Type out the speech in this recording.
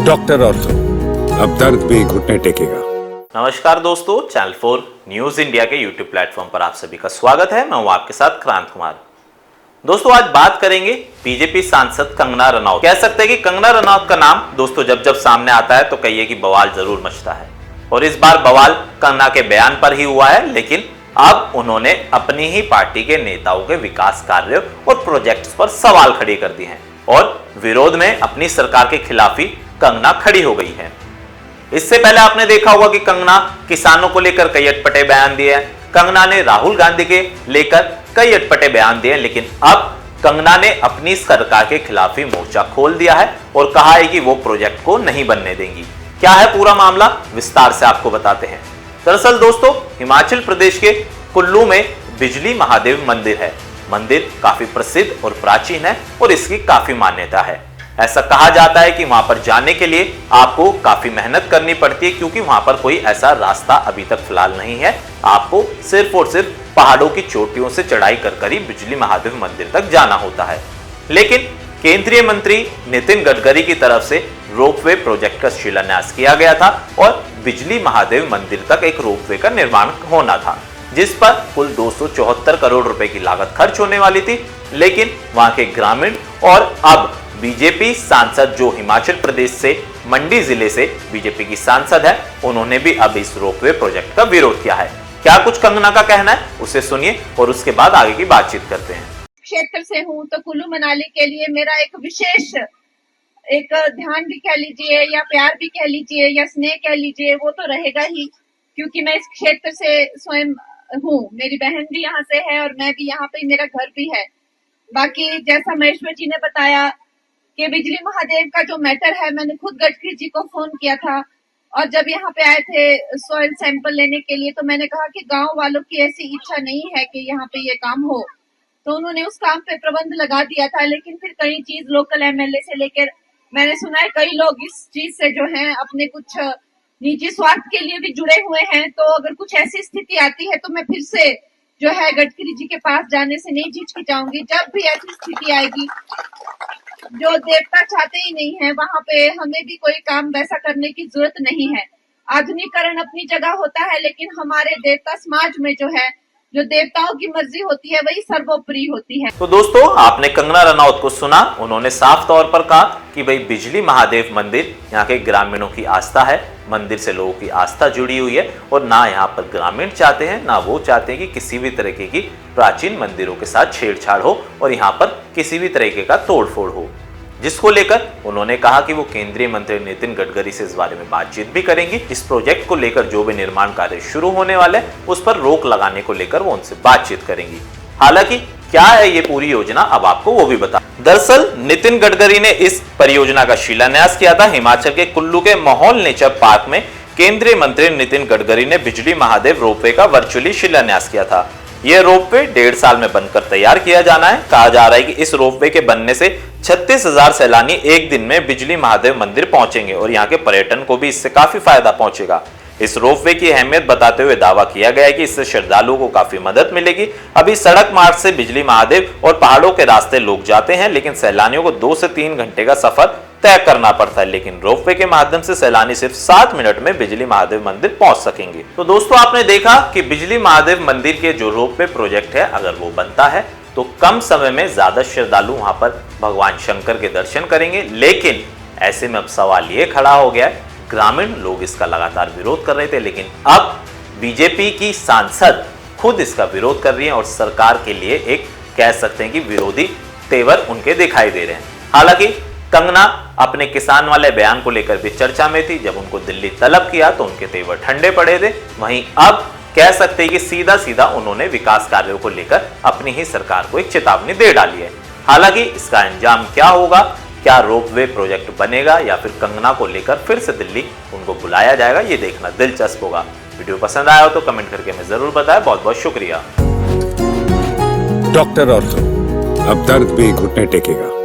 Doctor ortho, अब दर्द भी घुटने टेकेगा। नमस्कार दोस्तों, चैनल 4 न्यूज इंडिया के यूट्यूब प्लेटफॉर्म पर आप सभी का स्वागत है। मैं हूं आपके साथ क्रांत कुमार। दोस्तों आज बात करेंगे बीजेपी सांसद कंगना रनौत। कह सकते हैं कि कंगना रनौत का नाम दोस्तों जब जब सामने आता है तो कहिए कि बवाल जरूर मचता है, और इस बार बवाल कंगना के बयान पर ही हुआ है। लेकिन अब उन्होंने अपनी ही पार्टी के नेताओं के विकास कार्यों और प्रोजेक्ट्स पर सवाल खड़े कर दिए हैं और विरोध में अपनी सरकार के खिलाफ ही कंगना खड़ी हो गई है। इससे पहले आपने देखा होगा कि कंगना किसानों को लेकर कई अटपटे बयान दिए हैं। कंगना ने राहुल गांधी के लेकर कई अटपटे बयान दिए हैं, लेकिन अब कंगना ने अपनी सरकार के खिलाफ ही मोर्चा खोल दिया है और कहा है कि वो प्रोजेक्ट को नहीं बनने देंगी। क्या है पूरा मामला, विस्तार से आपको बताते हैं। दरअसल दोस्तों हिमाचल प्रदेश के कुल्लू में बिजली महादेव मंदिर है। मंदिर काफी प्रसिद्ध और प्राचीन है और इसकी काफी मान्यता है। ऐसा कहा जाता है कि वहां पर जाने के लिए आपको काफी मेहनत करनी पड़ती है, क्योंकि वहां पर कोई ऐसा रास्ता अभी तक फिलहाल नहीं है। आपको सिर्फ और सिर्फ पहाड़ों की चोटियों से चढ़ाई कर ही बिजली महादेव मंदिर तक जाना होता है। लेकिन केंद्रीय मंत्री नितिन गडकरी की तरफ से रोपवे प्रोजेक्ट का शिलान्यास किया गया था और बिजली महादेव मंदिर तक एक रोपवे का निर्माण होना था, जिस पर कुल 274 करोड़ रुपए की लागत खर्च होने वाली थी। लेकिन वहां के ग्रामीण और अब बीजेपी सांसद जो हिमाचल प्रदेश से मंडी जिले से बीजेपी की सांसद है, उन्होंने भी अब इस रोपवे प्रोजेक्ट का विरोध किया है। क्या कुछ कंगना का कहना है उसे सुनिए और उसके बाद आगे की बातचीत करते हैं। क्षेत्र से हूँ तो कुल्लू मनाली के लिए मेरा एक विशेष एक ध्यान भी कह लीजिए या प्यार भी कह लीजिए या स्नेह कह लीजिए, वो तो रहेगा ही, क्योंकि मैं इस क्षेत्र से स्वयं हूँ। मेरी बहन भी यहाँ से है और मैं भी यहाँ पे, मेरा घर भी है। बाकी जैसा महेश्वर जी ने बताया कि बिजली महादेव का जो मैटर है, मैंने खुद गडकरी जी को फोन किया था और जब यहाँ पे आए थे सॉइल सैंपल लेने के लिए, तो मैंने कहा कि गांव वालों की ऐसी इच्छा नहीं है कि यहाँ पे ये काम हो, तो उन्होंने उस काम पे प्रबंध लगा दिया था। लेकिन फिर कई चीज लोकल एमएलए से लेकर मैंने सुना है कई लोग इस चीज से जो है अपने कुछ निजी स्वार्थ के लिए भी जुड़े हुए हैं। तो अगर कुछ ऐसी स्थिति आती है तो मैं फिर से जो है गडकरी जी के पास जाने से नहीं झिझकिचाऊंगी। जब भी ऐसी स्थिति आएगी, जो देवता चाहते ही नहीं है, वहां पे हमें भी कोई काम वैसा करने की जरूरत नहीं है। आधुनिकरण अपनी जगह होता है, लेकिन हमारे देवता समाज में जो है, जो देवताओं की मर्जी होती है वही सर्वोपरि होती है। तो दोस्तों आपने कंगना रनौत को सुना। उन्होंने साफ तौर पर कहा कि भाई बिजली महादेव मंदिर यहाँ के ग्रामीणों की आस्था है। मंदिर से लोगों की आस्था जुड़ी हुई है और ना यहाँ पर ग्रामीण चाहते हैं, ना वो चाहते हैं कि किसी भी तरीके की प्राचीन मंदिरों के साथ छेड़छाड़ हो और यहाँ पर किसी भी तरीके का तोड़फोड़ हो, जिसको लेकर उन्होंने कहा कि वो केंद्रीय मंत्री नितिन गडकरी से इस बारे में बातचीत भी करेंगी। इस प्रोजेक्ट को लेकर जो भी निर्माण कार्य शुरू होने वाले हैं उस पर रोक लगाने को लेकर वो उनसे बातचीत करेंगी। हालांकि क्या है ये पूरी योजना, अब आपको वो भी बता। दरअसल नितिन गडकरी ने इस परियोजना का शिलान्यास किया था। हिमाचल के कुल्लू के माहौल नेचर पार्क में केंद्रीय मंत्री नितिन गडकरी ने बिजली महादेव रोपवे का वर्चुअली शिलान्यास किया था। यह रोपवे 1.5 साल में बनकर तैयार किया जाना है। कहा जा रहा है कि इस रोपवे के बनने से 36,000 सैलानी एक दिन में बिजली महादेव मंदिर पहुंचेंगे और यहाँ के पर्यटन को भी इससे काफी फायदा पहुंचेगा। इस रोपवे की अहमियत बताते हुए दावा किया गया है कि इससे श्रद्धालुओं को काफी मदद मिलेगी। अभी सड़क मार्ग से बिजली महादेव और पहाड़ों के रास्ते लोग जाते हैं, लेकिन सैलानियों को 2 से 3 घंटे का सफर तय करना पड़ता है। लेकिन रोपवे के माध्यम से सैलानी सिर्फ 7 मिनट में बिजली महादेव मंदिर पहुंच सकेंगे। तो दोस्तों आपने देखा कि बिजली महादेव मंदिर के जो रोपवे प्रोजेक्ट है, अगर वो बनता है तो कम समय में ज्यादा श्रद्धालु वहां पर भगवान शंकर के दर्शन करेंगे। लेकिन ऐसे में अब सवाल ये खड़ा हो गया है, ग्रामीण लोग इसका लगातार विरोध कर रहे थे, लेकिन अब बीजेपी की सांसद खुद इसका विरोध कर रही है और सरकार के लिए एक कह सकते हैं कि विरोधी तेवर उनके दिखाई दे रहे हैं। हालांकि कंगना अपने किसान वाले बयान को लेकर भी चर्चा में थी। जब उनको दिल्ली तलब किया तो उनके तेवर ठंडे पड़े थे। वहीं अब कह सकते हैं कि सीधा सीधा उन्होंने विकास कार्यों को लेकर अपनी ही सरकार को एक चेतावनी दे डाली है। हालांकि इसका अंजाम क्या होगा, क्या रोपवे प्रोजेक्ट बनेगा या फिर कंगना को लेकर फिर से दिल्ली उनको बुलाया जाएगा, ये देखना दिलचस्प होगा। वीडियो पसंद आया हो तो कमेंट करके हमें जरूर बताएं। बहुत बहुत शुक्रिया। डॉक्टर ऑर्थो, अब दर्द भी घुटने टेकेगा।